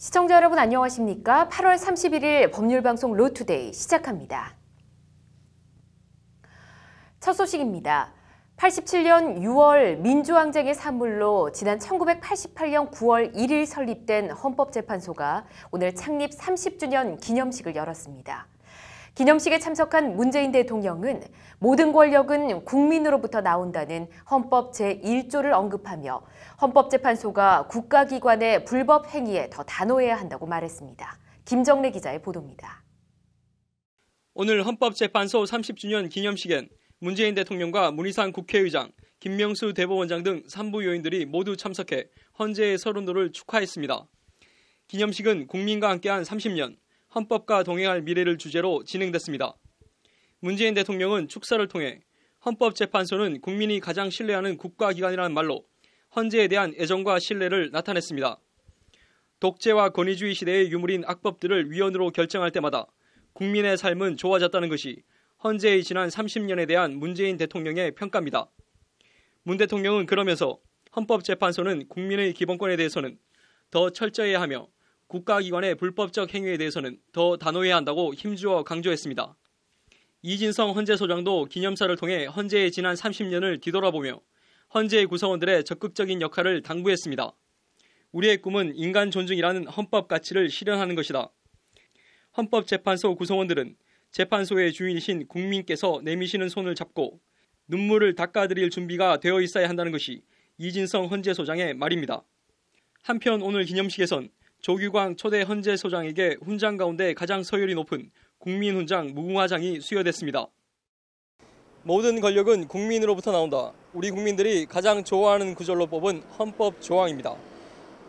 시청자 여러분 안녕하십니까? 8월 31일 법률방송 로투데이 시작합니다. 첫 소식입니다. 87년 6월 민주항쟁의 산물로 지난 1988년 9월 1일 설립된 헌법재판소가 오늘 창립 30주년 기념식을 열었습니다. 기념식에 참석한 문재인 대통령은 모든 권력은 국민으로부터 나온다는 헌법 제1조를 언급하며 헌법재판소가 국가기관의 불법 행위에 더 단호해야 한다고 말했습니다. 김정래 기자의 보도입니다. 오늘 헌법재판소 30주년 기념식엔 문재인 대통령과 문희상 국회의장, 김명수 대법원장 등 산부 요인들이 모두 참석해 헌재의 서른도를 축하했습니다. 기념식은 국민과 함께한 30년, 헌법과 동행할 미래를 주제로 진행됐습니다. 문재인 대통령은 축사를 통해 헌법재판소는 국민이 가장 신뢰하는 국가기관이라는 말로 헌재에 대한 애정과 신뢰를 나타냈습니다. 독재와 권위주의 시대의 유물인 악법들을 위헌으로 결정할 때마다 국민의 삶은 좋아졌다는 것이 헌재의 지난 30년에 대한 문재인 대통령의 평가입니다. 문 대통령은 그러면서 헌법재판소는 국민의 기본권에 대해서는 더 철저해야 하며 국가기관의 불법적 행위에 대해서는 더 단호해야 한다고 힘주어 강조했습니다. 이진성 헌재소장도 기념사를 통해 헌재의 지난 30년을 뒤돌아보며 헌재의 구성원들의 적극적인 역할을 당부했습니다. 우리의 꿈은 인간 존중이라는 헌법 가치를 실현하는 것이다. 헌법재판소 구성원들은 재판소의 주인이신 국민께서 내미시는 손을 잡고 눈물을 닦아드릴 준비가 되어 있어야 한다는 것이 이진성 헌재소장의 말입니다. 한편 오늘 기념식에선 조규광 초대 헌재소장에게 훈장 가운데 가장 서열이 높은 국민훈장 무궁화장이 수여됐습니다. 모든 권력은 국민으로부터 나온다. 우리 국민들이 가장 좋아하는 구절로 뽑은 헌법 조항입니다.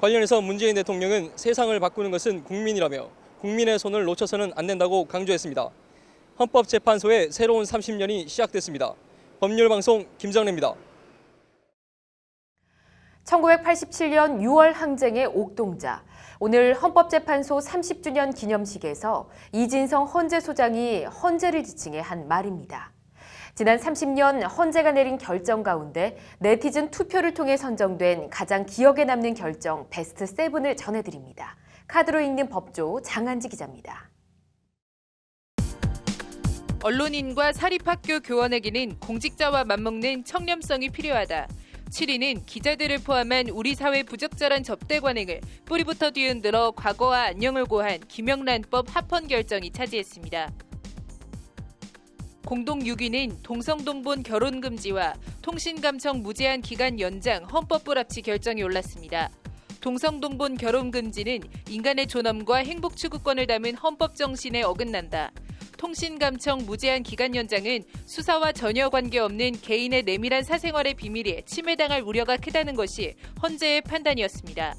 관련해서 문재인 대통령은 세상을 바꾸는 것은 국민이라며 국민의 손을 놓쳐서는 안 된다고 강조했습니다. 헌법재판소의 새로운 30년이 시작됐습니다. 법률방송 김정래입니다. 1987년 6월 항쟁의 옥동자. 오늘 헌법재판소 30주년 기념식에서 이진성 헌재소장이 헌재를 지칭해 한 말입니다. 지난 30년 헌재가 내린 결정 가운데 네티즌 투표를 통해 선정된 가장 기억에 남는 결정 베스트 7을 전해드립니다. 카드로 읽는 법조 장한지 기자입니다. 언론인과 사립학교 교원에게는 공직자와 맞먹는 청렴성이 필요하다. 7위는 기자들을 포함한 우리 사회 부적절한 접대 관행을 뿌리부터 뒤흔들어 과거와 안녕을 고한 김영란법 합헌 결정이 차지했습니다. 공동 6위는 동성동본 결혼 금지와 통신감청 무제한 기간 연장 헌법 불합치 결정이 올랐습니다. 동성동본 결혼 금지는 인간의 존엄과 행복 추구권을 담은 헌법 정신에 어긋난다. 통신감청 무제한 기간 연장은 수사와 전혀 관계없는 개인의 내밀한 사생활의 비밀에 침해당할 우려가 크다는 것이 헌재의 판단이었습니다.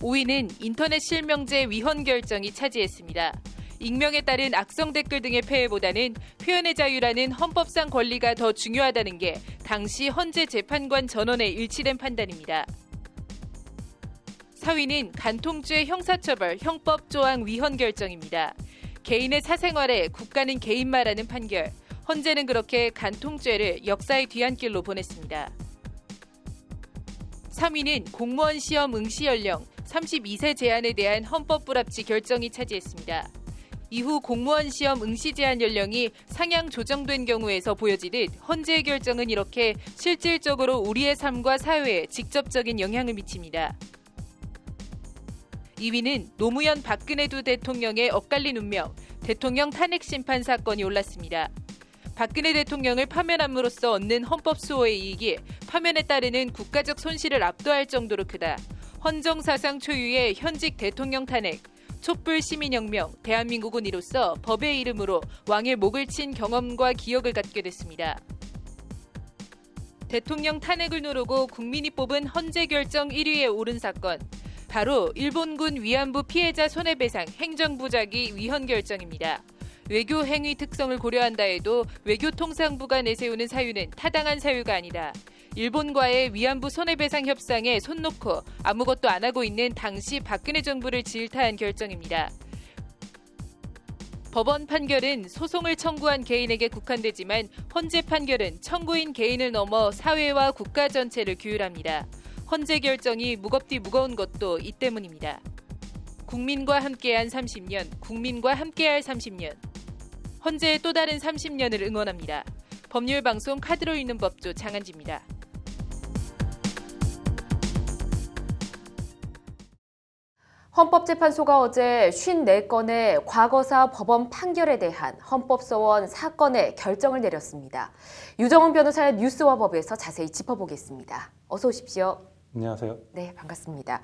5위는 인터넷 실명제 위헌 결정이 차지했습니다. 익명에 따른 악성 댓글 등의 폐해보다는 표현의 자유라는 헌법상 권리가 더 중요하다는 게 당시 헌재 재판관 전원의 일치된 판단입니다. 4위는 간통죄 형사처벌 형법 조항 위헌 결정입니다. 개인의 사생활에 국가는 개인마라는 판결. 헌재는 그렇게 간통죄를 역사의 뒤안길로 보냈습니다. 3위는 공무원 시험 응시 연령 32세 제한에 대한 헌법 불합치 결정이 차지했습니다. 이후 공무원 시험 응시 제한 연령이 상향 조정된 경우에서 보여지듯 헌재의 결정은 이렇게 실질적으로 우리의 삶과 사회에 직접적인 영향을 미칩니다. 2위는 노무현 박근혜 두 대통령의 엇갈린 운명, 대통령 탄핵 심판 사건이 올랐습니다. 박근혜 대통령을 파면함으로써 얻는 헌법 수호의 이익이 파면에 따르는 국가적 손실을 압도할 정도로 크다. 헌정사상 초유의 현직 대통령 탄핵, 촛불 시민혁명, 대한민국은 이로써 법의 이름으로 왕의 목을 친 경험과 기억을 갖게 됐습니다. 대통령 탄핵을 누르고 국민이 뽑은 헌재 결정 1위에 오른 사건. 바로 일본군 위안부 피해자 손해배상 행정부작위 위헌 결정입니다. 외교 행위 특성을 고려한다 해도 외교통상부가 내세우는 사유는 타당한 사유가 아니다. 일본과의 위안부 손해배상 협상에 손 놓고 아무것도 안 하고 있는 당시 박근혜 정부를 질타한 결정입니다. 법원 판결은 소송을 청구한 개인에게 국한되지만 헌재 판결은 청구인 개인을 넘어 사회와 국가 전체를 규율합니다. 헌재 결정이 무겁디 무거운 것도 이 때문입니다. 국민과 함께한 30년, 국민과 함께할 30년. 헌재의 또 다른 30년을 응원합니다. 법률방송 카드로 읽는 법조 장한지입니다. 헌법재판소가 어제 54건의 과거사 법원 판결에 대한 헌법소원 사건의 결정을 내렸습니다. 유정훈 변호사의 뉴스와 법에서 자세히 짚어보겠습니다. 어서 오십시오. 안녕하세요. 네, 반갑습니다.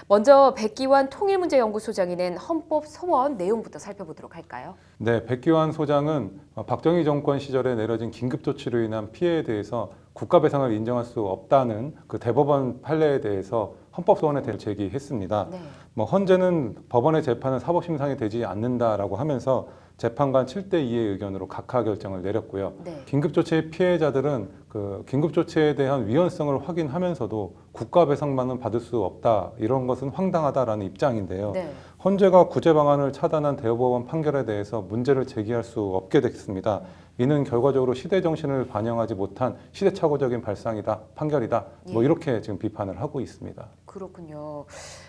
먼저 백기환 통일문제연구소장이 낸 헌법소원 내용부터 살펴보도록 할까요? 네, 백기환 소장은 박정희 정권 시절에 내려진 긴급조치로 인한 피해에 대해서 국가배상을 인정할 수 없다는 그 대법원 판례에 대해서 헌법소원에 대해 제기했습니다. 네. 헌재는 법원의 재판은 사법심상이 되지 않는다라고 하면서 재판관 7대2의 의견으로 각하 결정을 내렸고요. 네. 긴급조치의 피해자들은 그 긴급조치에 대한 위헌성을 확인하면서도 국가배상만은 받을 수 없다, 이런 것은 황당하다라는 입장인데요. 네. 헌재가 구제 방안을 차단한 대법원 판결에 대해서 문제를 제기할 수 없게 됐습니다. 이는 결과적으로 시대 정신을 반영하지 못한 시대착오적인 발상이다, 판결이다, 뭐 이렇게 지금 비판을 하고 있습니다. 그렇군요.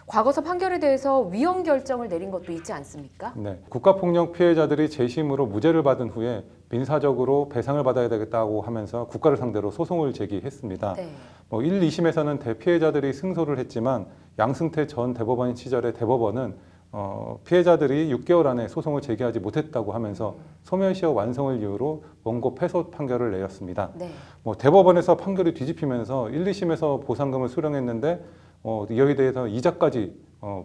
과거사 판결에 대해서 위헌 결정을 내린 것도 있지 않습니까? 네, 국가폭력 피해자들이 재심으로 무죄를 받은 후에 민사적으로 배상을 받아야 되겠다고 하면서 국가를 상대로 소송을 제기했습니다. 네. 1, 2심에서는 대피해자들이 승소를 했지만 양승태 전 대법원 시절의 대법원은 피해자들이 6개월 안에 소송을 제기하지 못했다고 하면서 소멸시효 완성을 이유로 원고 패소 판결을 내렸습니다. 네. 대법원에서 판결이 뒤집히면서 1, 2심에서 보상금을 수령했는데 이에 대해서 이자까지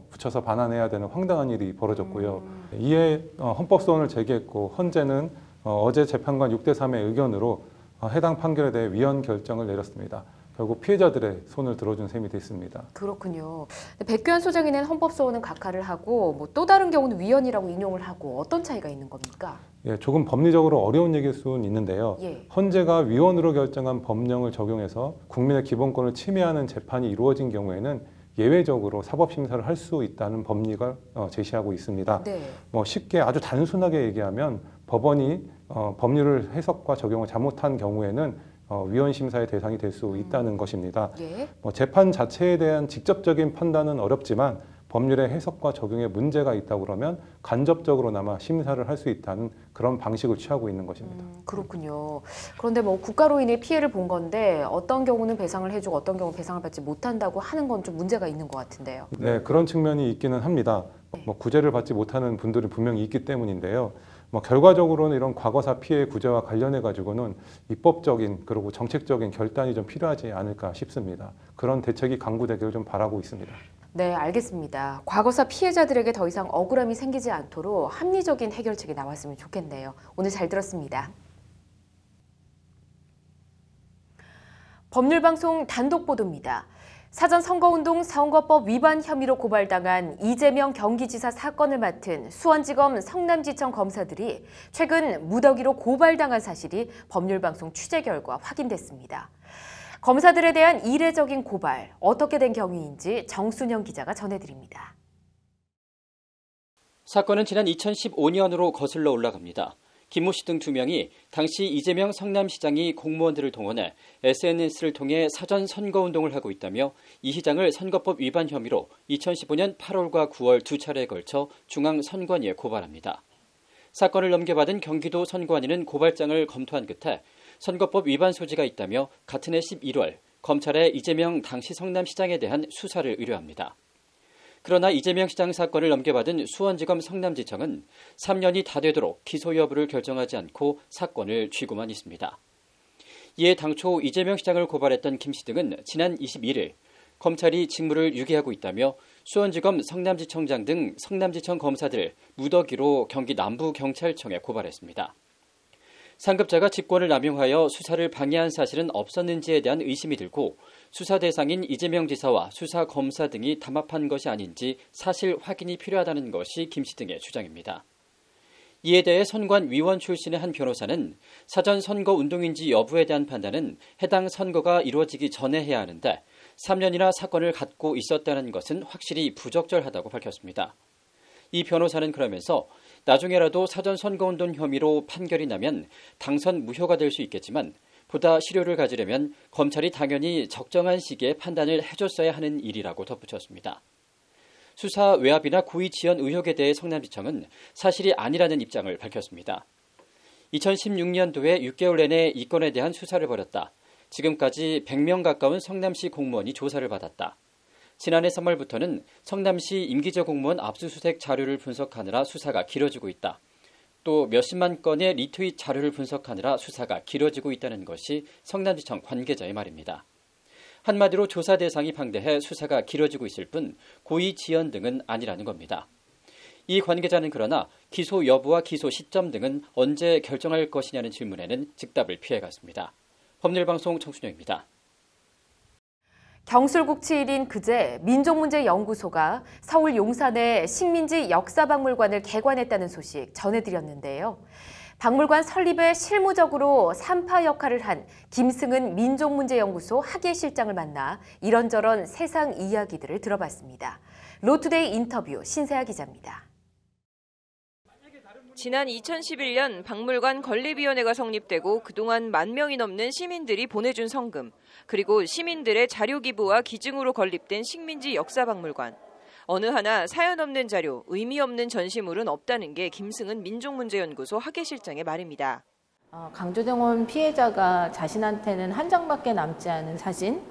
붙여서 반환해야 되는 황당한 일이 벌어졌고요. 이에 헌법소원을 제기했고 헌재는 어제 재판관 6대3의 의견으로 해당 판결에 대해 위헌 결정을 내렸습니다. 결국 피해자들의 손을 들어준 셈이 됐습니다. 그렇군요. 백기환 소장이 낸 헌법소원은 각하를 하고 또 다른 경우는 위헌이라고 인용을 하고 어떤 차이가 있는 겁니까? 예, 조금 법리적으로 어려운 얘기일 수는 있는데요. 예. 헌재가 위헌으로 결정한 법령을 적용해서 국민의 기본권을 침해하는 재판이 이루어진 경우에는 예외적으로 사법심사를 할 수 있다는 법리가 제시하고 있습니다. 네. 쉽게 아주 단순하게 얘기하면 법원이 법률을 해석과 적용을 잘못한 경우에는 위헌 심사의 대상이 될 수 있다는 것입니다. 예. 재판 자체에 대한 직접적인 판단은 어렵지만 법률의 해석과 적용에 문제가 있다고 그러면 간접적으로나마 심사를 할 수 있다는 그런 방식을 취하고 있는 것입니다. 그렇군요. 그런데 국가로 인해 피해를 본 건데 어떤 경우는 배상을 해주고 어떤 경우는 배상을 받지 못한다고 하는 건 좀 문제가 있는 것 같은데요. 네, 그런 측면이 있기는 합니다. 구제를 받지 못하는 분들이 분명히 있기 때문인데요. 결과적으로는 이런 과거사 피해 구제와 관련해 가지고는 입법적인 그리고 정책적인 결단이 좀 필요하지 않을까 싶습니다. 그런 대책이 강구되기를 좀 바라고 있습니다. 네, 알겠습니다. 과거사 피해자들에게 더 이상 억울함이 생기지 않도록 합리적인 해결책이 나왔으면 좋겠네요. 오늘 잘 들었습니다. 법률방송 단독 보도입니다. 사전 선거운동 선거법 위반 혐의로 고발당한 이재명 경기지사 사건을 맡은 수원지검 성남지청 검사들이 최근 무더기로 고발당한 사실이 법률방송 취재 결과 확인됐습니다. 검사들에 대한 이례적인 고발, 어떻게 된 경위인지 정순영 기자가 전해드립니다. 사건은 지난 2015년으로 거슬러 올라갑니다. 김모 씨 등 2명이 당시 이재명 성남시장이 공무원들을 동원해 SNS를 통해 사전 선거운동을 하고 있다며 이 시장을 선거법 위반 혐의로 2015년 8월과 9월 2차례에 걸쳐 중앙선관위에 고발합니다. 사건을 넘겨받은 경기도 선관위는 고발장을 검토한 끝에 선거법 위반 소지가 있다며 같은 해 11월 검찰에 이재명 당시 성남시장에 대한 수사를 의뢰합니다. 그러나 이재명 시장 사건을 넘겨받은 수원지검 성남지청은 3년이 다 되도록 기소 여부를 결정하지 않고 사건을 쥐고만 있습니다. 이에 당초 이재명 시장을 고발했던 김 씨 등은 지난 21일 검찰이 직무를 유기하고 있다며 수원지검 성남지청장 등 성남지청 검사들을 무더기로 경기 남부경찰청에 고발했습니다. 상급자가 직권을 남용하여 수사를 방해한 사실은 없었는지에 대한 의심이 들고 수사 대상인 이재명 지사와 수사 검사 등이 담합한 것이 아닌지 사실 확인이 필요하다는 것이 김 씨 등의 주장입니다. 이에 대해 선관위원 출신의 한 변호사는 사전 선거 운동인지 여부에 대한 판단은 해당 선거가 이루어지기 전에 해야 하는데 3년이나 사건을 갖고 있었다는 것은 확실히 부적절하다고 밝혔습니다. 이 변호사는 그러면서 나중에라도 사전 선거운동 혐의로 판결이 나면 당선 무효가 될 수 있겠지만 보다 실효를 가지려면 검찰이 당연히 적정한 시기에 판단을 해줬어야 하는 일이라고 덧붙였습니다. 수사 외압이나 고의 지연 의혹에 대해 성남시청은 사실이 아니라는 입장을 밝혔습니다. 2016년도에 6개월 내내 이 건에 대한 수사를 벌였다. 지금까지 100명 가까운 성남시 공무원이 조사를 받았다. 지난해 3월부터는 성남시 임기제 공무원 압수수색 자료를 분석하느라 수사가 길어지고 있다. 또 몇십만 건의 리트윗 자료를 분석하느라 수사가 길어지고 있다는 것이 성남시청 관계자의 말입니다. 한마디로 조사 대상이 방대해 수사가 길어지고 있을 뿐 고의 지연 등은 아니라는 겁니다. 이 관계자는 그러나 기소 여부와 기소 시점 등은 언제 결정할 것이냐는 질문에는 즉답을 피해갔습니다. 법률방송 정순영입니다. 경술국 7일인 그제 민족문제연구소가 서울 용산의 식민지 역사박물관을 개관했다는 소식 전해드렸는데요. 박물관 설립에 실무적으로 산파 역할을 한 김승은 민족문제연구소 학예실장을 만나 이런저런 세상 이야기들을 들어봤습니다. 로투데이 인터뷰 신세아 기자입니다. 지난 2011년 박물관 건립위원회가 성립되고 그동안 10,000명이 넘는 시민들이 보내준 성금, 그리고 시민들의 자료 기부와 기증으로 건립된 식민지 역사박물관. 어느 하나 사연 없는 자료, 의미 없는 전시물은 없다는 게 김승은 민족문제연구소 학예실장의 말입니다. 강제동원 피해자가 자신한테는 한 장밖에 남지 않은 사진,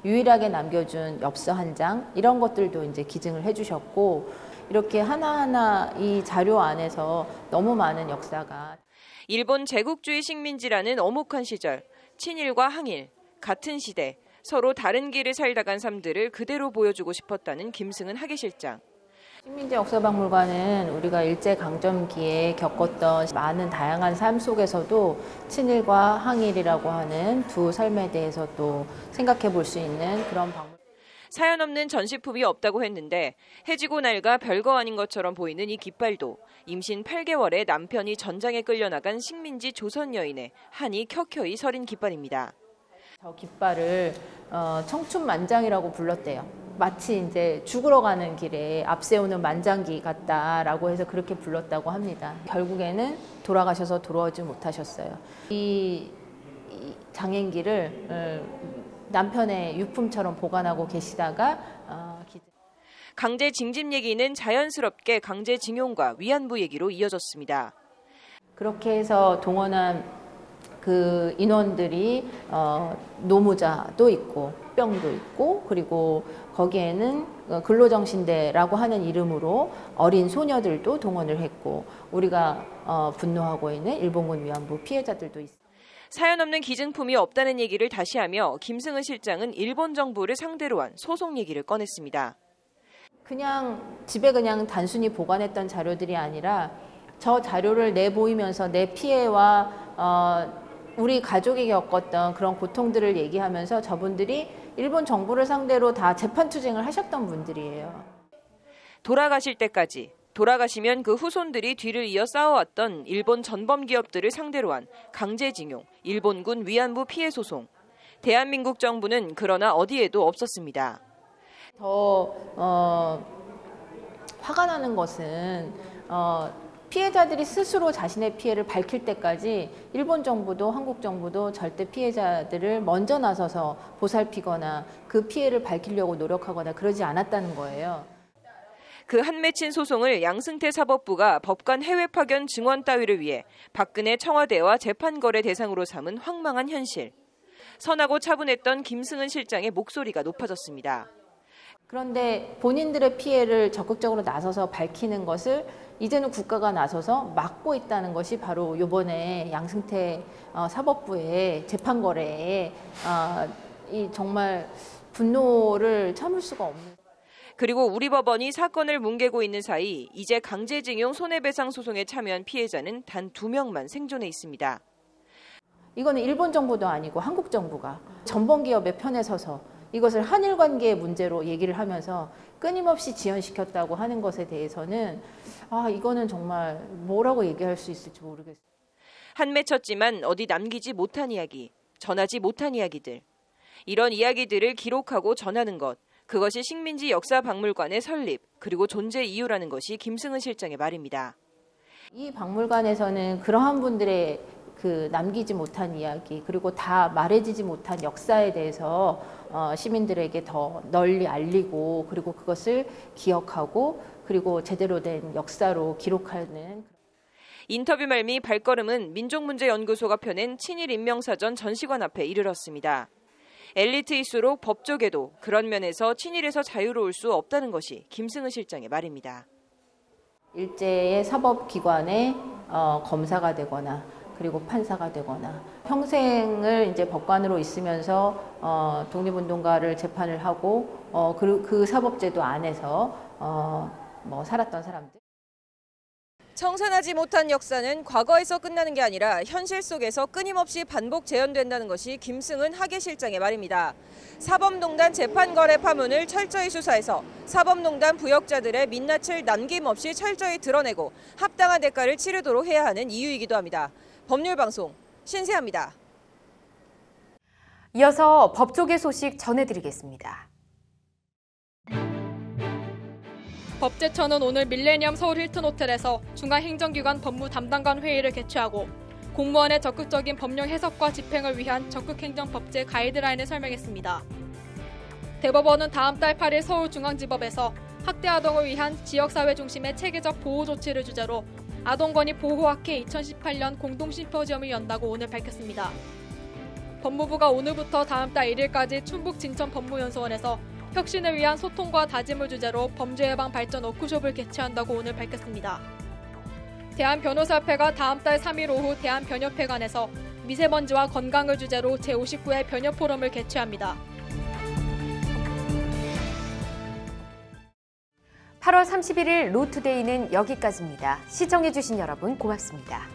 유일하게 남겨준 엽서 한 장, 이런 것들도 이제 기증을 해주셨고, 이렇게 하나하나 이 자료 안에서 너무 많은 역사가. 일본 제국주의 식민지라는 엄혹한 시절, 친일과 항일, 같은 시대, 서로 다른 길을 살다 간 삶들을 그대로 보여주고 싶었다는 김승은 학예실장. 식민지 역사박물관은 우리가 일제강점기에 겪었던 많은 다양한 삶 속에서도 친일과 항일이라고 하는 두 삶에 대해서 또 생각해 볼 수 있는 그런 박물관. 사연 없는 전시품이 없다고 했는데 해지고 낡아 별거 아닌 것처럼 보이는 이 깃발도 임신 8개월에 남편이 전장에 끌려나간 식민지 조선 여인의 한이 켜켜이 서린 깃발입니다. 저 깃발을 청춘만장이라고 불렀대요. 마치 이제 죽으러 가는 길에 앞세우는 만장기 같다라고 해서 그렇게 불렀다고 합니다. 결국에는 돌아가셔서 돌아오지 못하셨어요. 이 장행기를 남편의 유품처럼 보관하고 계시다가 강제 징집 얘기는 자연스럽게 강제징용과 위안부 얘기로 이어졌습니다. 그렇게 해서 동원한 그 인원들이 노무자도 있고 병도 있고, 그리고 거기에는 근로정신대라고 하는 이름으로 어린 소녀들도 동원을 했고, 우리가 분노하고 있는 일본군 위안부 피해자들도 있습니다. 사연 없는 기증품이 없다는 얘기를 다시 하며 김승은 실장은 일본 정부를 상대로 한 소송 얘기를 꺼냈습니다. 그냥 집에 그냥 단순히 보관했던 자료들이 아니라 저 자료를 내보이면서 내 피해와 우리 가족이 겪었던 그런 고통들을 얘기하면서 저분들이 일본 정부를 상대로 다 재판 투쟁을 하셨던 분들이에요. 돌아가실 때까지, 돌아가시면 그 후손들이 뒤를 이어 싸워왔던 일본 전범 기업들을 상대로 한 강제징용, 일본군 위안부 피해 소송. 대한민국 정부는 그러나 어디에도 없었습니다. 더 화가 나는 것은 피해자들이 스스로 자신의 피해를 밝힐 때까지 일본 정부도 한국 정부도 절대 피해자들을 먼저 나서서 보살피거나 그 피해를 밝히려고 노력하거나 그러지 않았다는 거예요. 그 한 맺힌 소송을 양승태 사법부가 법관 해외 파견 증언 따위를 위해 박근혜 청와대와 재판거래 대상으로 삼은 황망한 현실. 선하고 차분했던 김승은 실장의 목소리가 높아졌습니다. 그런데 본인들의 피해를 적극적으로 나서서 밝히는 것을 이제는 국가가 나서서 막고 있다는 것이 바로 이번에 양승태 사법부의 재판거래에 이 정말 분노를 참을 수가 없는. 그리고 우리 법원이 사건을 뭉개고 있는 사이 이제 강제징용 손해배상 소송에 참여한 피해자는 단 2명만 생존해 있습니다. 이거는 일본 정부도 아니고 한국 정부가 전범 기업의 편에 서서 이것을 한일 관계의 문제로 얘기를 하면서 끊임없이 지연시켰다고 하는 것에 대해서는 이거는 정말 뭐라고 얘기할 수 있을지 모르겠어요. 한 맺혔지만 어디 남기지 못한 이야기, 전하지 못한 이야기들. 이런 이야기들을 기록하고 전하는 것. 그것이 식민지 역사박물관의 설립, 그리고 존재 이유라는 것이 김승은 실장의 말입니다. 이 박물관에서는 그러한 분들의 그 남기지 못한 이야기 그리고 다 말해지지 못한 역사에 대해서 시민들에게 더 널리 알리고 그리고 그것을 기억하고 그리고 제대로 된 역사로 기록하는. 인터뷰 말미 발걸음은 민족문제연구소가 펴낸 친일 인명사전 전시관 앞에 이르렀습니다. 엘리트일수록 법조계도 그런 면에서 친일에서 자유로울 수 없다는 것이 김승은 실장의 말입니다. 일제의 사법기관의 검사가 되거나 그리고 판사가 되거나 평생을 이제 법관으로 있으면서 독립운동가를 재판을 하고 그 사법제도 안에서 살았던 사람들. 청산하지 못한 역사는 과거에서 끝나는 게 아니라 현실 속에서 끊임없이 반복 재현된다는 것이 김승은 하계실장의 말입니다. 사법농단 재판거래 파문을 철저히 수사해서 사법농단 부역자들의 민낯을 남김없이 철저히 드러내고 합당한 대가를 치르도록 해야 하는 이유이기도 합니다. 법률방송 신세아입니다. 이어서 법조계 소식 전해드리겠습니다. 법제처는 오늘 밀레니엄 서울 힐튼 호텔에서 중앙행정기관 법무 담당관 회의를 개최하고 공무원의 적극적인 법령 해석과 집행을 위한 적극행정법제 가이드라인을 설명했습니다. 대법원은 다음 달 8일 서울중앙지법에서 학대 아동을 위한 지역사회 중심의 체계적 보호 조치를 주제로 아동권익 보호학회 2018년 공동심포지엄을 연다고 오늘 밝혔습니다. 법무부가 오늘부터 다음 달 1일까지 충북 진천 법무연수원에서 혁신을 위한 소통과 다짐을 주제로 범죄 예방 발전 워크숍을 개최한다고 오늘 밝혔습니다. 대한변호사협회가 다음 달 3일 오후 대한변협회관에서 미세먼지와 건강을 주제로 제59회 변협 포럼을 개최합니다. 8월 31일 루투데이는 여기까지입니다. 시청해주신 여러분 고맙습니다.